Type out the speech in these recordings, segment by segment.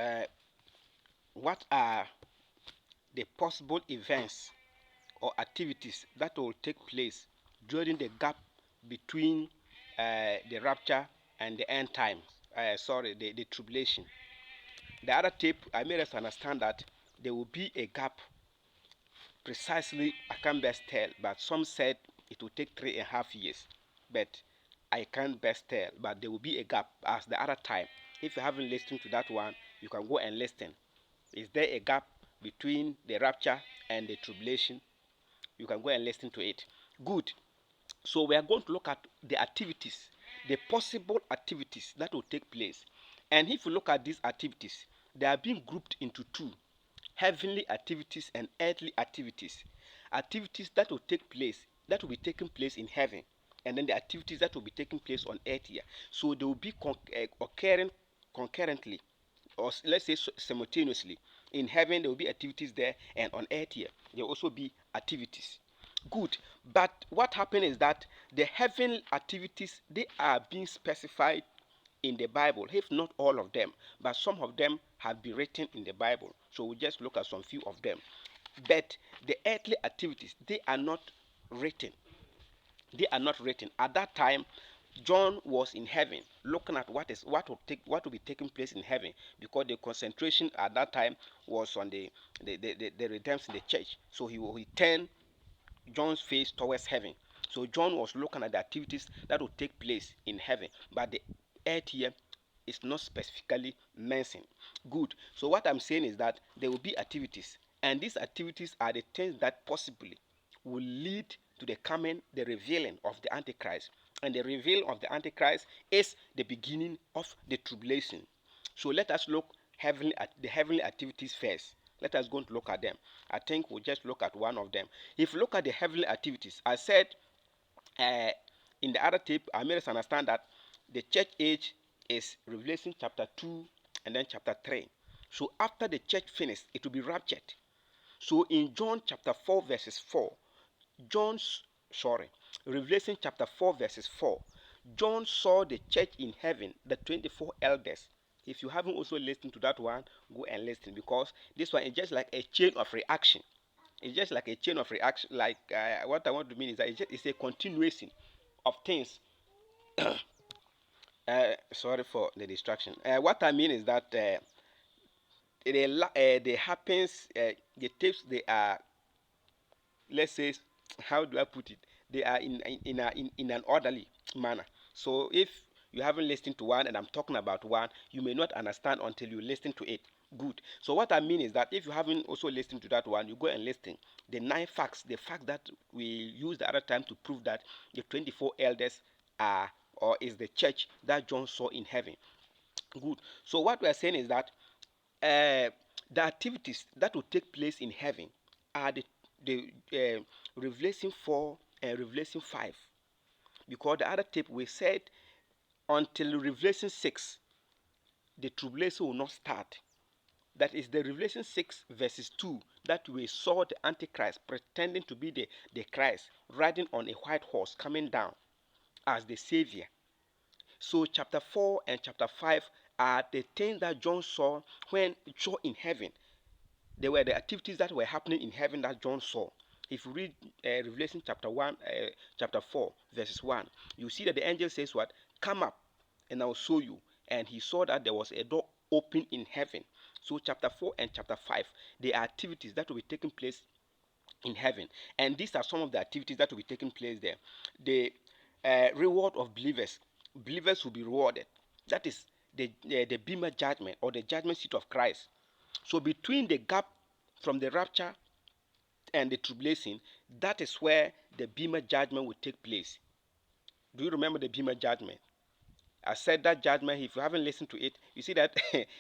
uh, what are the possible events or activities that will take place during the gap between the rapture and the end times. The tribulation. The other tip I made us understand that there will be a gap. Precisely, I can't best tell, but some said it will take 3.5 years. But I can't best tell. But there will be a gap as the other time. If you haven't listened to that one, you can go and listen. Is there a gap between the rapture and the tribulation? You can go and listen to it. Good. So we are going to look at the activities, the possible activities that will take place. And if you look at these activities, they are being grouped into two: heavenly activities and earthly activities. Activities that will take place, that will be taking place in heaven, and then the activities that will be taking place on earth here. So they will be occurring concurrently, or let's say simultaneously. In heaven, there will be activities there, and on earth here, there will also be activities. Good. But what happened is that the heaven activities, they are being specified in the Bible, if not all of them, but some of them have been written in the Bible. So we'll just look at some few of them. But the earthly activities, they are not written. They are not written. At that time, John was in heaven, looking at what will be taking place in heaven, because the concentration at that time was on the redemption, the church. So he turned John's face towards heaven. So John was looking at the activities that will take place in heaven, but the earth here is not specifically mentioned. Good. So what I'm saying is that there will be activities, and these activities are the things that possibly will lead to the coming, the revealing of the Antichrist. And the reveal of the Antichrist is the beginning of the tribulation. So let us look heavenly at the heavenly activities first. Let us go and look at them. I think we'll just look at one of them. If you look at the heavenly activities, I said uh, in the other tip, I made us understand that the church age is Revelation chapter 2 and then chapter 3. So after the church finished, it will be raptured. So in John chapter 4 verses 4, John's sorry, Revelation chapter 4 verses 4, John saw the church in heaven, the 24 elders. If you haven't also listened to that one, go and listen, because this one is just like a chain of reaction. It's just like a chain of reaction. Like what I want to mean is that it's a continuation of things. Sorry for the distraction. What I mean is that they happens. The tapes, they are, let's say, how do I put it? They are in an orderly manner. So if you haven't listened to one and I'm talking about one, you may not understand until you listen to it. Good. So what I mean is that if you haven't also listened to that one, you go and listen. The 9 facts, the fact that we used the other time to prove that the 24 elders are, or is the church that John saw in heaven. Good. So what we are saying is that uh, the activities that will take place in heaven are the Revelation 4 and Revelation 5. Because the other tape we said until Revelation 6, the tribulation will not start. That is the Revelation 6 verses 2 that we saw the Antichrist pretending to be the Christ riding on a white horse coming down as the Savior. So chapter 4 and chapter 5 are the things that John saw when he saw in heaven. They were the activities that were happening in heaven that John saw. If you read Revelation chapter 4, verses 1, you see that the angel says what? Come up and I'll show you. And he saw that there was a door open in heaven. So chapter 4 and chapter 5, they are activities that will be taking place in heaven. And these are some of the activities that will be taking place there. The reward of believers. Believers will be rewarded. That is the Bema judgment, or the judgment seat of Christ. So between the gap from the rapture and the tribulation, that is where the Bema judgment will take place. Do you remember the Bema judgment? I said that judgment. If you haven't listened to it, you see that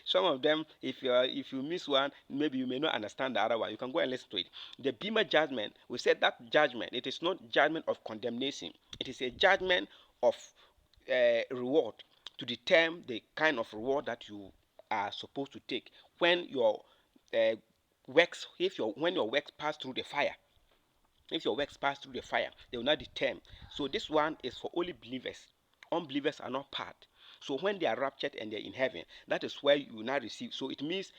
some of them, if you miss one, maybe you may not understand the other one. You can go and listen to it. The Bema judgment, we said that judgment, it is not judgment of condemnation. It is a judgment of reward, to determine the kind of reward that you are supposed to take when your uh, works, when your works pass through the fire. If your works pass through the fire, they will not determine. So this one is for only believers. Unbelievers are not part. So when they are raptured and they're in heaven, that is where you will now receive. So it means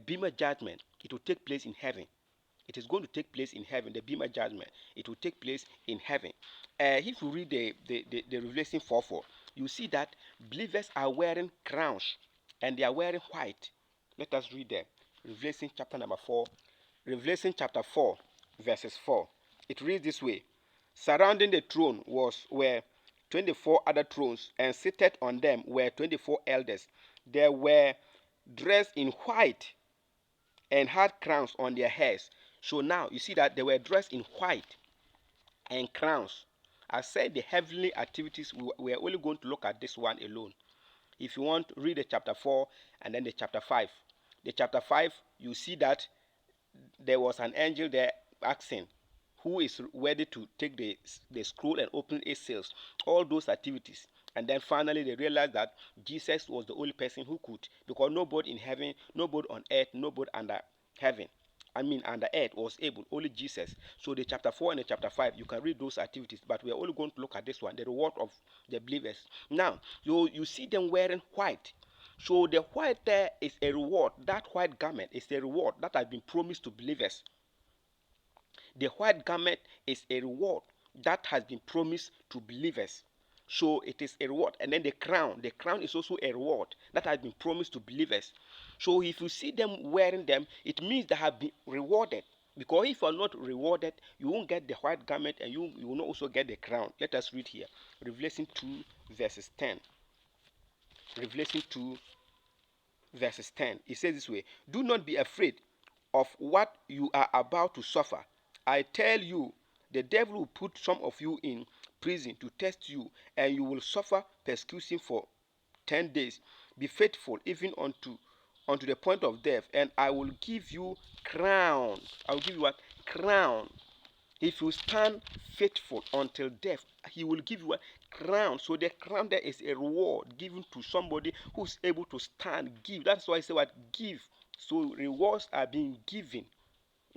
Bema judgment. It will take place in heaven. It is going to take place in heaven. The Bema judgment. It will take place in heaven. If you read the Revelation 4:4, you see that believers are wearing crowns and they are wearing white. Let us read there. Revelation chapter number 4. Revelation chapter 4, verses 4. It reads this way. Surrounding the throne were 24 other thrones, and seated on them were 24 elders. They were dressed in white and had crowns on their heads. So now you see that they were dressed in white and crowns. I said the heavenly activities, we are only going to look at this one alone. If you want, read the chapter 4 and then the chapter 5. The chapter 5, you see that there was an angel there asking, who is ready to take the scroll and open its seals? All those activities. And then finally they realized that Jesus was the only person who could, because nobody in heaven, nobody on earth, nobody under heaven, under earth was able, only Jesus. So the chapter 4 and the chapter 5, you can read those activities, but we are only going to look at this one, the reward of the believers. Now, you see them wearing white. So the white there is a reward. That white garment is a reward that has been promised to believers. The white garment is a reward that has been promised to believers. So it is a reward. And then the crown is also a reward that has been promised to believers. So if you see them wearing them, it means they have been rewarded. Because if you are not rewarded, you won't get the white garment and you will not also get the crown. Let us read here. Revelation 2 verses 10. Revelation 2 verses 10. It says this way. Do not be afraid of what you are about to suffer. I tell you, the devil will put some of you in prison to test you, and you will suffer persecution for 10 days. Be faithful even unto the point of death, and I will give you crown. I will give you what? Crown. If you stand faithful until death, he will give you a crown. So the crown there is a reward given to somebody who's able to stand, give. That's why I say what? Give. So rewards are being given.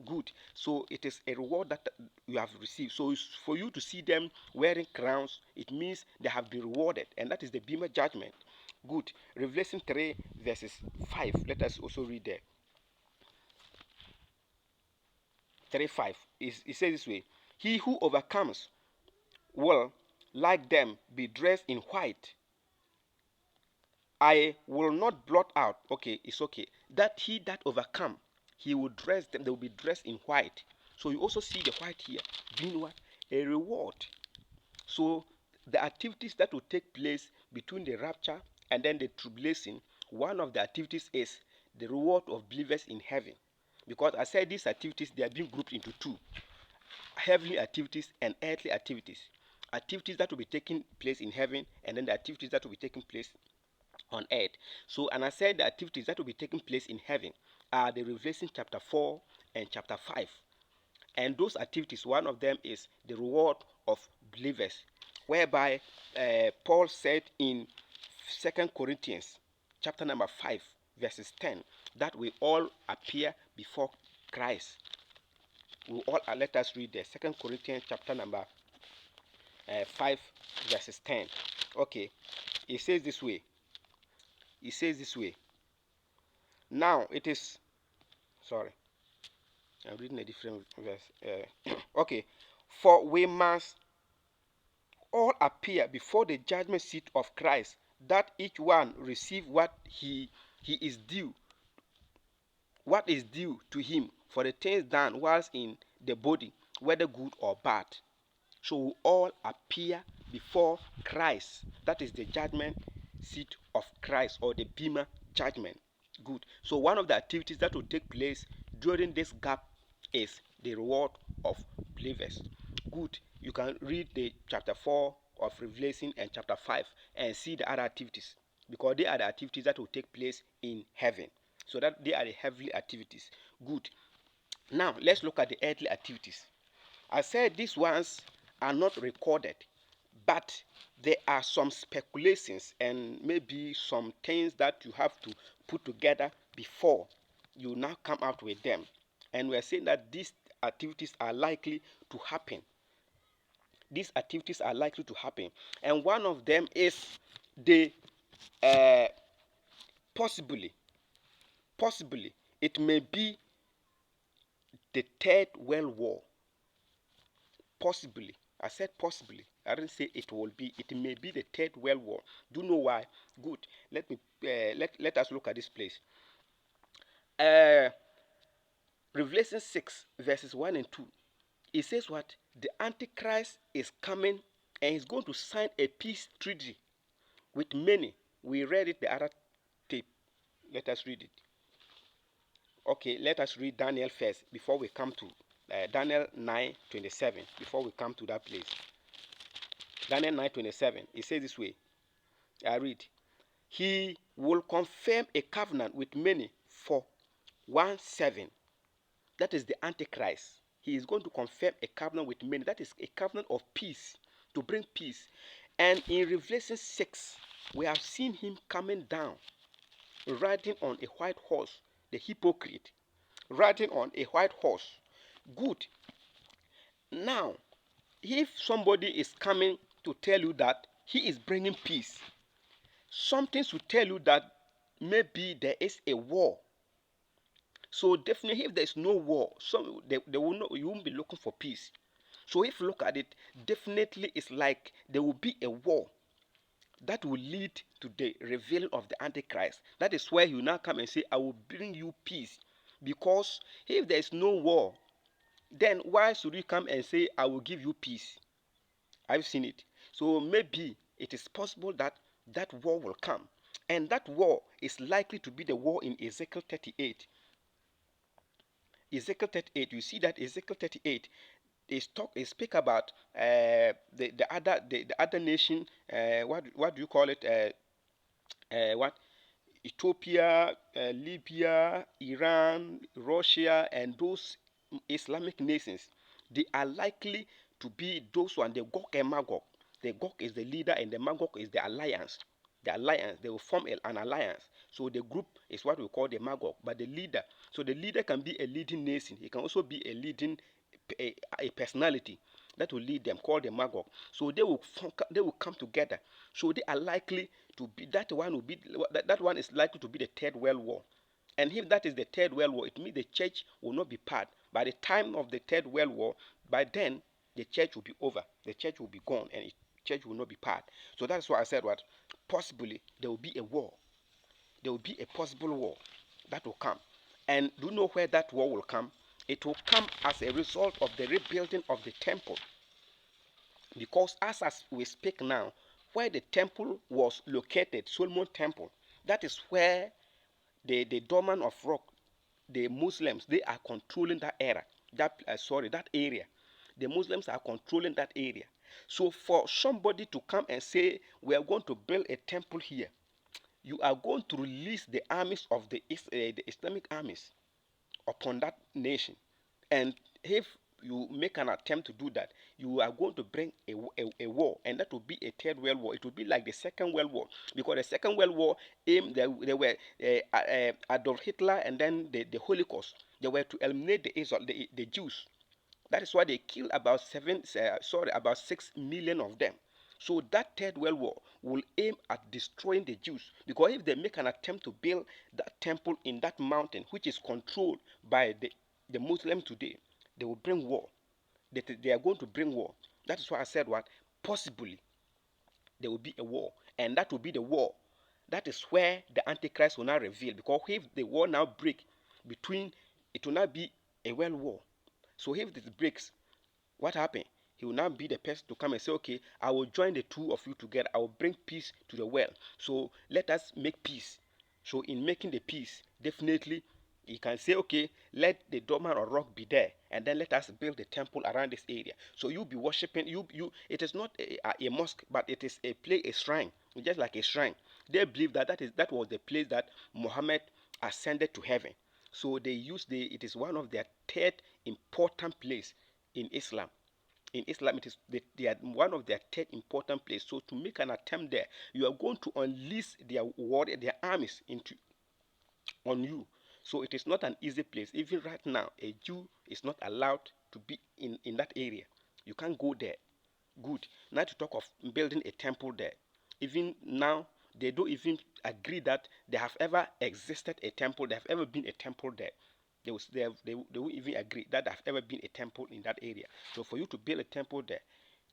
Good. So it is a reward that you have received. So for you to see them wearing crowns, it means they have been rewarded, and that is the Bema judgment. Good. Revelation 3 verses 5. Let us also read there. 3:5. It says this way. He who overcomes will, like them, be dressed in white. I will not blot out. Okay, it's okay. That he that overcome, he will dress them. They will be dressed in white. So you also see the white here being what? A reward. So the activities that will take place between the rapture and then the tribulation, one of the activities is the reward of believers in heaven. Because I said these activities, they are being grouped into two: heavenly activities and earthly activities. Activities that will be taking place in heaven, and then the activities that will be taking place on earth. So, and I said the activities that will be taking place in heaven are the Revelation chapter 4 and chapter 5. And those activities, one of them is the reward of believers, whereby Paul said in 2 Corinthians chapter number 5 verses 10 that we all appear before Christ. We all let us read the 2 Corinthians chapter number 5 verses 10. Okay, it says this way. It says this way. Now it is, sorry, I'm reading a different verse. Okay, for we must all appear before the judgment seat of Christ, that each one receive what he is due, what is due to him for the things done whilst in the body, whether good or bad. So we all appear before Christ. That is the judgment seat of Christ, or the Bema judgment. Good. So one of the activities that will take place during this gap is the reward of believers. Good. You can read the chapter 4 of Revelation and chapter 5 and see the other activities, because they are the activities that will take place in heaven. So that they are the heavenly activities. Good. Now let's look at the earthly activities. I said these ones are not recorded, but there are some speculations and maybe some things that you have to put together before you now come out with them. And we are saying that these activities are likely to happen. These activities are likely to happen. And one of them is the uh, possibly, it may be the Third World War. Possibly. I said possibly. I didn't say it will be. It may be the Third World War. Do you know why? Good. Let us look at this place. Uh, Revelation 6 verses 1 and 2. It says what? The Antichrist is coming and he's going to sign a peace treaty with many. We read it the other tape. Let us read it. Okay, let us read Daniel first before we come to Daniel 9:27. Before we come to that place. Daniel 9:27. It says this way. I read. He will confirm a covenant with many for 1/7. That is the Antichrist. He is going to confirm a covenant with many. That is a covenant of peace, to bring peace. And in Revelation 6, we have seen him coming down, riding on a white horse, the hypocrite, riding on a white horse. Good. Now, if somebody is coming to tell you that he is bringing peace, something should tell you that maybe there is a war. So definitely, if there is no war, they will not, you won't be looking for peace. So if you look at it, definitely it's like there will be a war that will lead to the revealing of the Antichrist. That is where you now come and say, I will bring you peace. Because if there is no war, then why should you come and say, I will give you peace? I've seen it. So maybe it is possible that that war will come. And that war is likely to be the war in Ezekiel 38. Ezekiel 38, you see that Ezekiel 38 speak about the other nation. What do you call it? What Ethiopia, Libya, Iran, Russia, and those Islamic nations. They are likely to be those one. The Gog and Magog. The Gog is the leader, and the Magog is the alliance. The alliance, they will form an alliance. So the group is what we call the Magog, but the leader. So the leader can be a leading nation. He can also be a leading a personality that will lead them, called the Magog. So they will come together. So they are likely to be that one is likely to be the Third World War. And if that is the Third World War, it means the church will not be part. By the time of the Third World War, by then the church will be over. The church will be gone, and the church will not be part. So that's why I said what possibly there will be a war. There will be a possible war that will come. And do you know where that war will come? It will come as a result of the rebuilding of the temple. Because as we speak now, where the temple was located, Solomon Temple, that is where the domain of rock, the Muslims, they are controlling that area. That area. The Muslims are controlling that area. So for somebody to come and say, we are going to build a temple here, you are going to release the armies of the Islamic armies upon that nation. And if you make an attempt to do that, you are going to bring a war, and that will be a Third World War. It will be like the Second World War, because the Second World War they were Adolf Hitler, and then the Holocaust. They were to eliminate the Jews. That is why they killed about 6 million of them. So that Third World War will aim at destroying the Jews, because if they make an attempt to build that temple in that mountain, which is controlled by the Muslims today, they will bring war. They are going to bring war. That is why I said what possibly there will be a war, and that will be the war. That is where the Antichrist will now reveal, because if the war now break between, it will not be a world war. So if this breaks, what happened? He will now be the person to come and say, okay, I will join the two of you together. I will bring peace to the world. So let us make peace. So in making the peace, definitely he can say, okay, let the domain or rock be there, and then let us build the temple around this area. So you'll be worshiping. It is not a mosque, but it is a shrine, just like a shrine. They believe that was the place that Muhammad ascended to heaven. So they use it is one of their third important place in Islam. In Islam, it is they are one of their third important place. So to make an attempt there, you are going to unleash their armies on you. So it is not an easy place. Even right now, a Jew is not allowed to be in that area. You can't go there. Good. Now to talk of building a temple there. Even now, They don't even agree that there have ever existed a temple. There have ever been a temple there. They will even agree that there have ever been a temple in that area. So for you to build a temple there,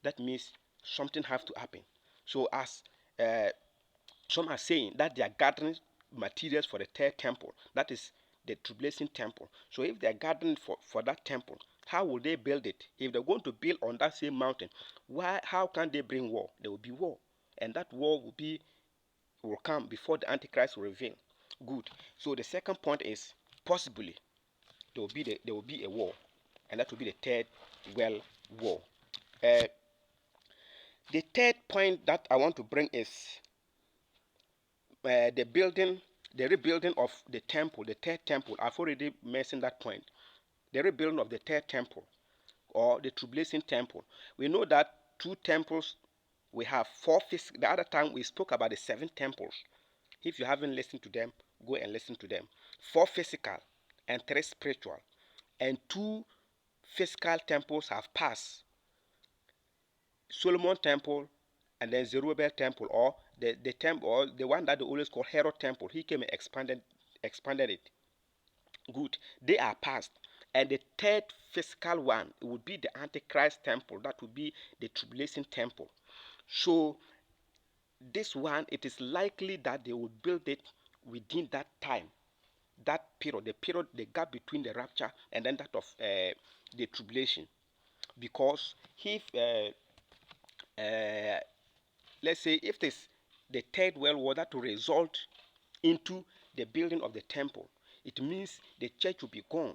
that means something have to happen. So as uh, some are saying that they are gathering materials for the third temple, that is the tribulation temple. So if they are gathering for that temple, how will they build it? If they're going to build on that same mountain, how can they bring war? There will be war, and that war will come before the Antichrist will reveal. Good. So the second point is possibly there will be a war, and that will be the third world war. Uh, the third point that I want to bring is the building, the rebuilding of the temple, the third temple. I've already mentioned that point. The rebuilding of the third temple or the tribulation temple. We know that two temples, we have four. The other time we spoke about the seven temples. If you haven't listened to them, go and listen to them. Four physical and three spiritual, and two physical temples have passed. Solomon temple and then Zerubbabel temple, or the temple, or the one that they always call Herod temple. He came and expanded it. Good. They are past. And the third physical one would be the Antichrist temple. That would be the tribulation temple. So this one, it is likely that they will build it within that time, that period, the gap between the rapture and then that of the tribulation. Because if uh, let's say if this the third world war that will result into the building of the temple, it means the church will be gone,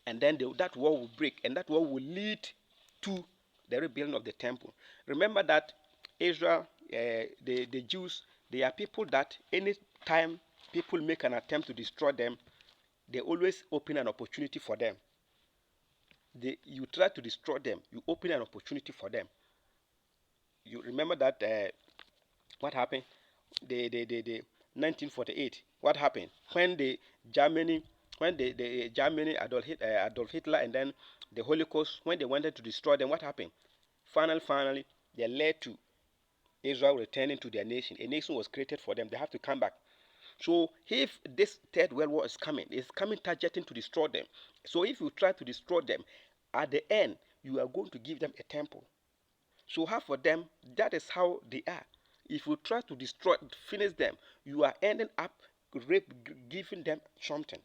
and then that war will break, and that war will lead to the rebuilding of the temple. Remember that Israel, the Jews, they are people that any time people make an attempt to destroy them, they always open an opportunity for them. You try to destroy them, you open an opportunity for them. You remember that what happened? The 1948. What happened when the Germany, the Germany Adolf Hitler, and then the Holocaust, when they wanted to destroy them, what happened? Finally, they led to Israel returning to their nation. A nation was created for them. They have to come back. So if this third world war is coming, it's coming targeting to destroy them. So if you try to destroy them, at the end you are going to give them a temple. So half for them, that is how they are. If you try to destroy, finish them, you are ending up giving them something.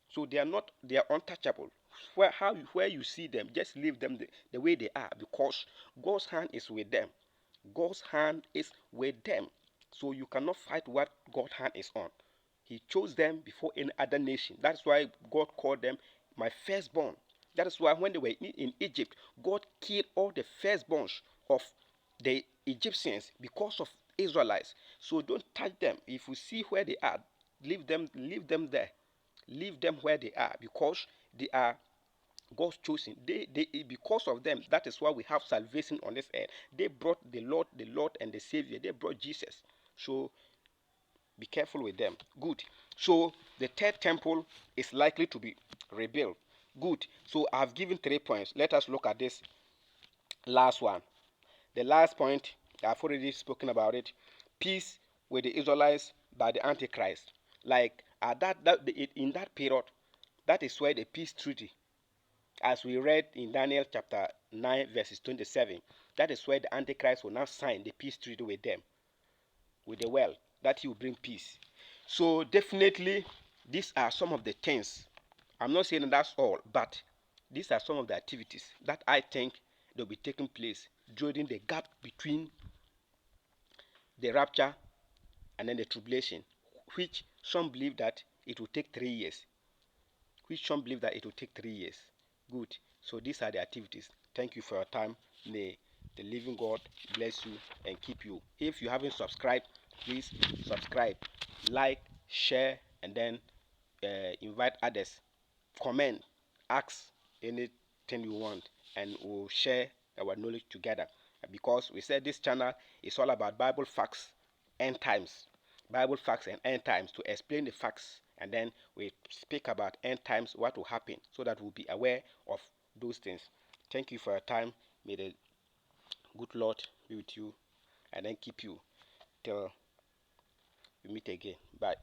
So they are untouchable. Where you see them, just leave them the way they are, because God's hand is with them. God's hand is with them. So you cannot fight what God's hand is on. He chose them before any other nation. That's why God called them my firstborn. That is why when they were in Egypt, God killed all the firstborns of the Egyptians because of Israelites. So don't touch them. If you see where they are, leave them there. Leave them where they are, because they are God's chosen. Because of them, that is why we have salvation on this earth. They brought the Lord and the Savior. They brought Jesus. So be careful with them. Good. So the third temple is likely to be rebuilt. Good. So I've given 3 points. Let us look at this last one. The last point, I've already spoken about it. Peace with the Israelites by the Antichrist. Like in that period, that is where the peace treaty, as we read in Daniel chapter 9, verses 27, that is where the Antichrist will now sign the peace treaty with them, with the world, that he will bring peace. So definitely, these are some of the things. I'm not saying that's all, but these are some of the activities that I think will be taking place during the gap between the rapture and then the tribulation, which some believe that it will take 3 years. Good. So these are the activities. Thank you for your time. May the living God bless you and keep you. If you haven't subscribed, please subscribe, like, share, and then invite others. Comment, ask anything you want, and we'll share our knowledge together. Because we said this channel is all about Bible facts, end times. Bible facts and end times, to explain the facts, and then we speak about end times, what will happen, so that we'll be aware of those things. Thank you for your time. May the good Lord be with you and then keep you till we meet again. Bye.